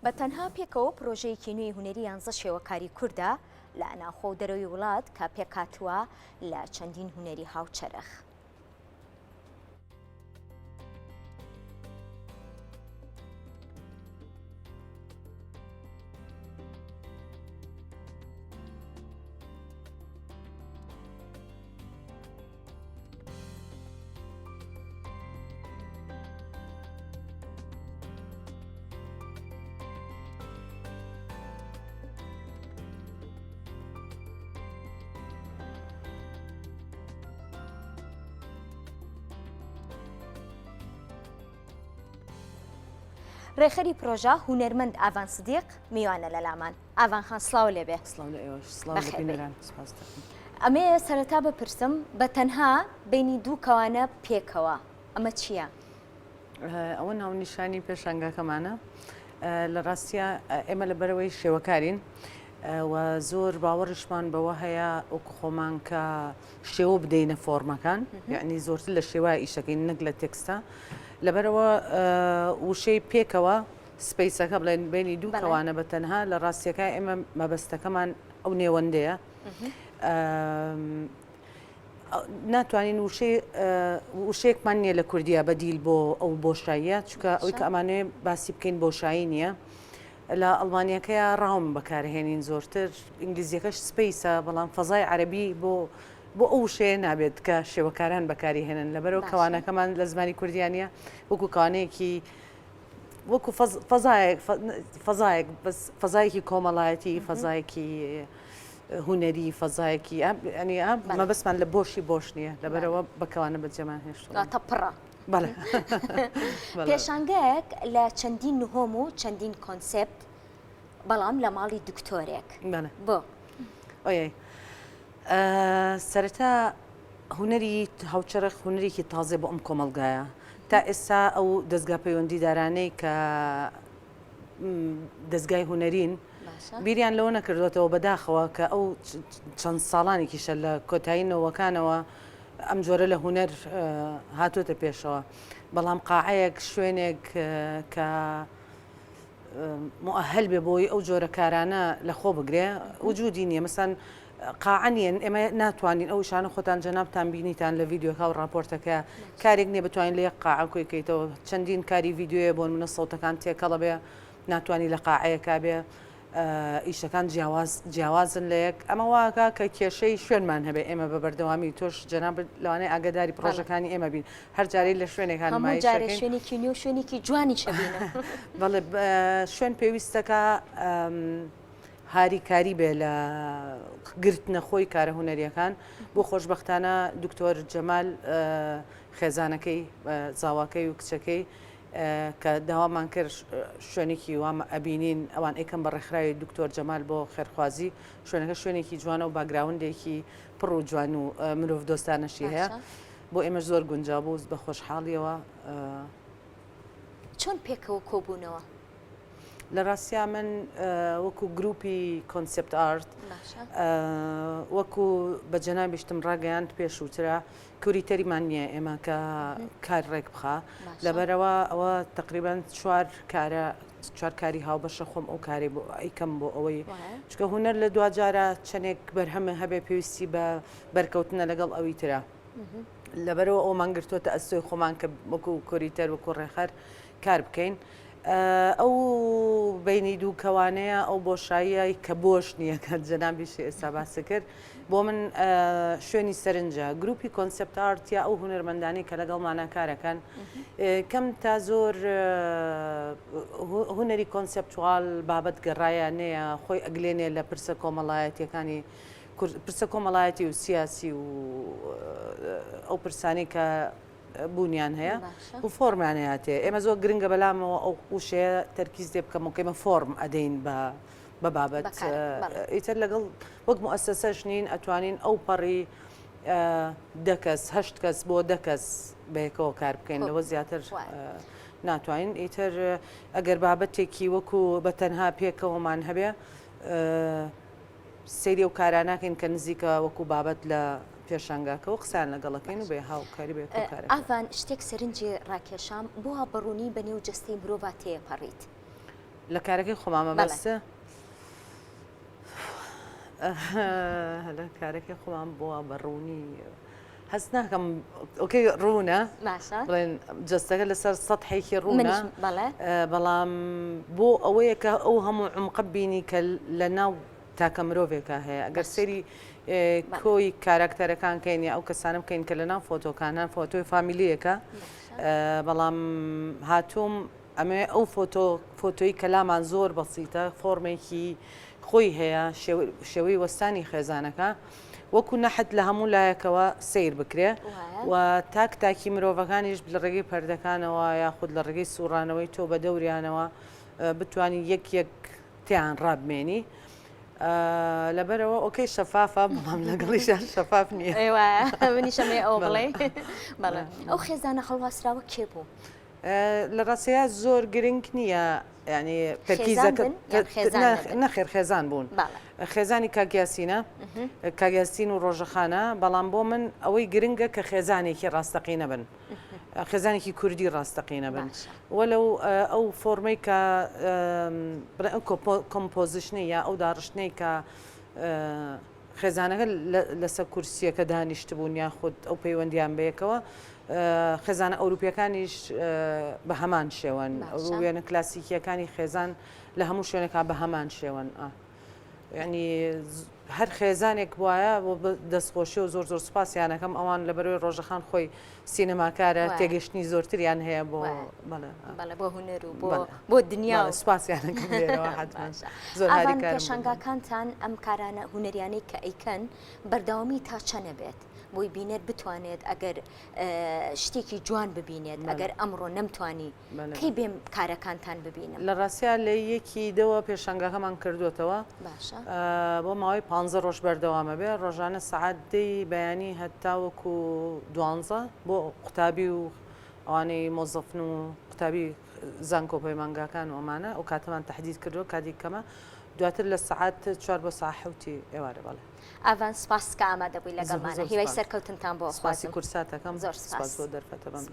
بە تەنها پێکەوە پرۆژەیەکی نوێی هونەری 11 شێوەکاری کووردە لە ناوخۆ و دەرەوەی وڵات کە پێکهاتووە لە چەندین هونەری هاوچەرخ. ڕێخەری پرۆژە هونەرمەند ئاڤان سدیق میوانە لە لامان. ئاڤان خان سڵاو لێبێ. ئەمێ سەرەتا بپرسم بە تەنها بینی دوو کەوانە پێکەوە ئەمە چییە؟ ئەوە ناونیشانی پێشانگاکەمانە لە ڕاستیە ئێمە لە بەرەوەی شێوەکارین و زۆر باوەڕشمان بەوە هەیە وەکو خۆمان کە شێوە بدەینە فۆرمەکان یعنی زۆرتر لە شێوای ئیشەکەین نەک لە تێکستە لەبەرەوە وشەی پێکەوە سپیسەکە بڵێن بینی دوو کەوانە بە تەنها لە ڕاستیەکە ئێمە مەبەستەکەمان ئەو نێوەندەیە ناتوانین وشەیەکمان نییە لە کوردیا بەدیل بۆ ئەو بۆشاییە چکە ئەوی کە ئەمانەیە باسی بکەین بۆشایی نییە لە ئەڵمانیەکەیە ڕاوم بەکارهێنین زۆرتر ئینگلیزیەکەش سپیسە بەڵام فەزای عەرەبی بۆ ئەو شەیە نابێت کە شێوەکاران بەکاری هێنن لەبەرەوە کەوانەکەمان لە زمانی کوردیانە وەکو کەوانەیەکی وەکو فەزایەکی کۆمەڵایەتی فەزایەکی هونەری فەزایەکی ئەنی مەبەستمان لە بۆشی بۆش نییە لەبەرەوە بەکەوانە بەجێمان هێشتواتە پڕە پێشانگەیەک لە چەندین نهۆم و چەندین کۆنسپت بەڵام لە ماڵی دکتۆرێک بۆ ئۆی سەرەتا هونەری هاوچەرخ هونەرێکی تازێ بۆ ئەم کۆمەلگایە تا ئێستا ئەو دەستگا پەیوەندیدارانەی کە دەستگای هونەرین بیریان لەوە نەکردوێتەوە بەداخەوە کە ئەو چەند ساڵانێکیشە لە کۆتایینەوەکانەوە ئەم جۆرە لە هونەر هاتوۆتە پێشەوە بەڵام قاعەیەک شوێنێک کە مؤهل بێ بۆی ئەو جۆرە کارانە لە خۆ بگرێ وجودی نییە مەسەن قاعەنیەن ئێمە ناتوانین ئەو شانە خۆتان جەنابتان بینیتان لە ڤیددیۆکە و راپۆرتەکە کارێک نییە بتوانین لە یەک قاعە کۆیکەیتەوە چەندین کاری ڤیددیۆیە بۆ منە سەوتەکان تێکەڵە بێ ناتوانانی لە قاعەیەکا بێ ئیشەکان جیاوازن لە یەک ئەمە واکە کە کێشەی شوێنمان هەبێ ئێمە بە بەردەوامی تۆش جەناب لەوانەیە ئاگداری پرۆژەکانی ئێمە بین هەر جارەی لە شوێنێکان شوێنێکی نوێ شوێنێکی جوانی شەبینە بەڵێ شوێن پێویستەکە هاریکاری بێ لە گرتنە خۆی کارە هونەریەکان بۆ خۆشببختانە دکتۆر جەمال خێزانەکەی زاواکەی و کچەکەی کە داوامان کرد شوێنێکی وامە ئەبینین ئەوان ئێکم بە ڕێکخراوی دکتۆر جەمال بۆ خێرخوازی شوێنەکە شوێنێکی جوانە و باگراوندێکی پڕ و جوان و مرۆڤ دۆستانەشی هەیە بۆ ئێمەش زۆر گونجا بوو بە خۆشحاڵیەوە چۆن پێکەوە کۆبوونەوە لە ڕاستیا من وەکو گروپی کۆنسپت ئارت وەکو بە جەنابیشتم ڕاگەیاند پێشووترە کوریتەریمان نییە ئێمە کە کار ڕێک بخە لەبەرەوە ئەوە تقریبان چوار کاری هاوبەشە خۆم ئەو کاری بۆ ئەیکەم بۆ ئەوەی چکە هونەر لە دوجارە چەندێک بەرهەمە هەبێ پێویستی بە بەرکەوتنە لەگەڵ ئەوی ترە لەبەرەوە ئەومان گرتوۆتە ئەستۆی خۆمان کە وەکو کوریتەر وەکو ڕێخەر کار بکەین ئەو بینی دوو کەوانەیە ئەو بۆشاییە کە بۆش نییە کە جەنابیشی ئێستا باسی کرد بۆ من شوێنی سەرنجە گروپی کۆنسپت ئارتیا ئەو هونەرمەندانی کە لەگەڵمانە کارەکەن کەم تا زۆر هونەری کۆنسپچوال بابەت گەڕایە نەیە خۆی ئەگلێنێ لە پرسە کۆمەڵایەتیەکانی پرسە کۆمەڵایەتی و سیاسی و ئەو پرسانی کە بوونیان هەیە و فۆرمان هەیەاتێ ئێمە زۆر گرنگە بەلامەوە ئەو وشەیە تەرکیز دێ بکەم وکەمە فۆرم ئەدەین بە بابەت ئیتر لەگەڵ وەک مؤسسەش نین ئەتوانین ئەو پەڕی 10 کەس 8 کەس بۆ 10 کەس بەیەکەوە کار بکەین لەوە زیاتر ناتوانین ئیتر ئەگەر بابەتێکی وەکو بە تەنها پێکەوەمان هەبێ سەیری و کاراناکەین کە نزیکە وەکو بابەت لە پێشانگاکەەوە قسان لەگەڵەکەین و بێ هاوکاری بێت ئاڤان شتێک سەرنجی ڕاکێشام بۆ بەڕوونی بەنێو جەستەی مرۆڤ تێپەڕیت لە کارەکەی خۆمامە بەستە لە کارەکەی خۆمان بووە بەڕوونی هەست ناکەم ئۆکەی ڕوونە بڵێن جستەکە لەسەر سەدحێکی ڕوونە بەڵام بۆ ئەوەیە کە ئەو هەموو عمقە بینی کە لە ناو تاکە مرۆڤێکە هەیە ئەگەر سەری کۆی کاراکتەرەکان کەین ئەو کەسانم بکەین کە لە ناو فۆتۆکانان فۆتۆی فامیلیەکە بەڵام هاتووم ئەمێ ئەو فۆتۆی کەلامان زۆر بەسیتە فۆرمێکی خۆی هەیە شێوەی وەستانی خێزانەکە وەکو نەحت لە هەموو لایەکەوە سیر بکرێ و تاکی مرۆڤەکانیش لە ڕێگەی پەردەکانەوە یاخود لە ڕێگەی سوڕانەوەی تۆ بە دەوریانەوە بتوانین یەک تیان ڕابمێنی لەبەرەوە ئۆکەی شەفافە بەڵام لەگەڵیشان شەفاف نییە منیشەمێ ئەو بڵێ ئەو خێزانە هەڵواسراوە کێ بوو لە ڕاستەیە زۆر گرنگ نییە ینی تەرکیزەکە نەخێر خێزان بوون خێزانی کاگیاسینە کاگیاستین و ڕۆژەخانە بەڵام بۆ من ئەوەی گرنگە کە خێزانێکی ڕاستەقینە بن خێزانێکی کوردی ڕاستەقینە بن وەلەو ئەو فۆرمەی کە کۆمپۆزیشنی یا ئەو داڕشتنەی کە خێزانەکە لەسەر کورسیەکە دانیشت بوون یاخود ئەو پەیوەندیان بەیەکەوە خێزانە ئەوروپیەکانیش بە هەمان شێوەن وێنە کلاسیکیەکانی خێزان لە هەموو شوێنێکا بە هەمان شێوەن ینی هەر خێزانێک وایە بۆ دەستخۆشی و زۆر سوپاسیانەکەم ئەوان لە بەروی ڕۆژەخان خۆی سینەماکارە تێگەشتنی زۆرتریان هەیە بۆ بۆ هونەر و بۆ دنیا سوپاسیانەکەم زۆر پێشنگاکانتان ئەم کارانە هونەریانەی کە ئەیکەن بەرداوامی تا چەنە بێت بۆی بینێت بتوانێت ئەگەر شتێکی جوان ببینێت ئەگەر ئەمڕۆ نەمتوانی کەی بێم کارەکانتان ببینم لە ڕاستیا لە یەکی دەوە پێشنگاکەمان کردوێتەوە بۆ ماوەی 15 ڕۆژ بەردەوامە بێ ڕۆژانە سەعاتدەی بەیانی هەتاوەکو 12 بۆ قوتابی و ئەوانەی مۆزەفن و قوتابی زانکۆ پەیمانگاکان و ئەمانە ئەو کاتەمان تەحدید کردووە کاتی کەمە دواتر لە سەعات 4 بۆ ساعت 7 ئێوارە بەڵێ ئەڤان سپاس کە ئامادەبووی لەگەڵمانە هیوای سەرکەوتنتان بۆ سپاسی کورساتەکەم زۆر سپاس بۆ دەرفەتە بەم